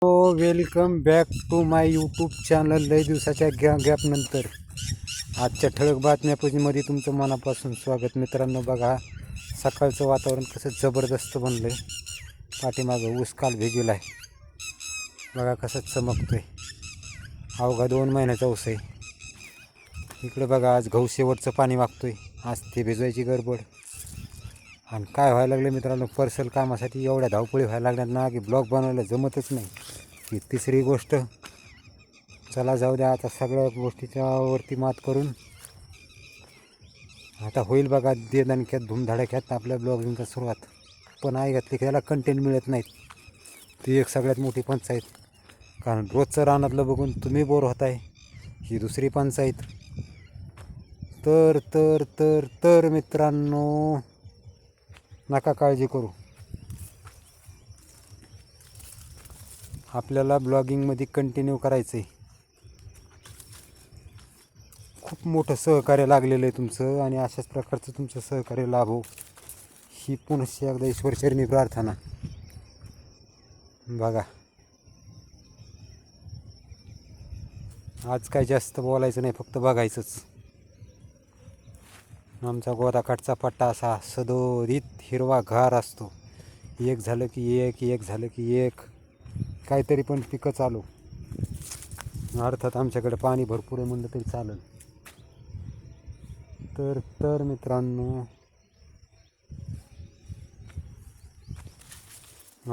Welcome back to my YouTube channel. लय दिवसाच्या गॅपनंतर आजच्या ठळक बातम्यामध्ये तुमचं मनापासून स्वागत. मित्रांनो, बघा सकाळचं वातावरण कसं जबरदस्त बनलं आहे. पाठीमागं ऊस काल भिजवला आहे, बघा कसं चमकतोय. अवघा 2 महिन्याचा ऊस आहे. इकडे बघा आज गहू शेवटचं पाणी मागतोय. आज ते भिजवायची गडबड. आणि काय व्हायला लागलं मित्रांनो, पर्सल कामासाठी एवढ्या धावपळी व्हायला लागल्यात ना की ब्लॉग बनवायला जमतच नाही. ही तिसरी गोष्ट. चला जाऊ द्या, आता सगळ्या गोष्टीच्या वरती मात करून आता होईल बघा दणक्यात धूमधडाक्यात आपल्या ब्लॉगिंगची सुरुवात. पण आई घातली की त्याला कंटेंट मिळत नाहीत. ती एक सगळ्यात मोठी पंचायत. कारण रोजचं रानातलं बघून तुम्ही बोर होताय, ही दुसरी पंचायत. तर तर तर तर मित्रांनो, नका काळजी करू. आपल्याला ब्लॉगिंगमध्ये कंटिन्यू करायचं आहे. खूप मोठं सहकार्य लागलेलं आहे तुमचं, आणि अशाच प्रकारचं तुमचं सहकार्य लाभो ही पुनश्च एकदा ईश्वरचरणी प्रार्थना. बघा आज काय जास्त बोलायचं नाही, फक्त बघायचंच. आमचा गोदाकाठचा पट्टा असा सदोदित हिरवा घार असतो. एक झालं की एक, एक झालं की एक, काहीतरी पण पिकं चालू. अर्थात आमच्याकडे पाणी भरपूर आहे म्हणलं तरी चालेल. तर तर मित्रांनो,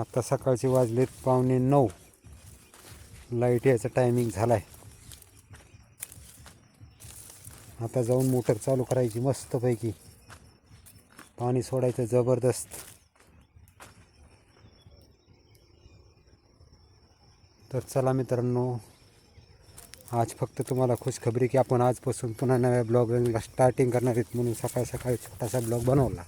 आता सकाळचे वाजलेत 8:45. लाईट यायचा टायमिंग झाला आहे. आता जाऊन मोटर चालू करायची मस्तपैकी, पाणी सोडायचं जबरदस्त. तर चला मित्रांनो, आज फक्त तुम्हाला खुशखबरी की आपण आजपासून पुन्हा नव्या ब्लॉगिंगला स्टार्टिंग करणार आहेत, म्हणून सकाळ सकाळी छोटासा ब्लॉग बनवला.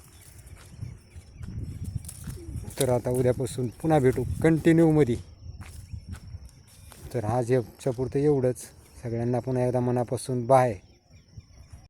तर आता उद्यापासून पुन्हा भेटू कंटिन्यूमध्ये. तर आज याच्यापुरतं एवढंच. सगळ्यांना पुन्हा एकदा मनापासून बाय.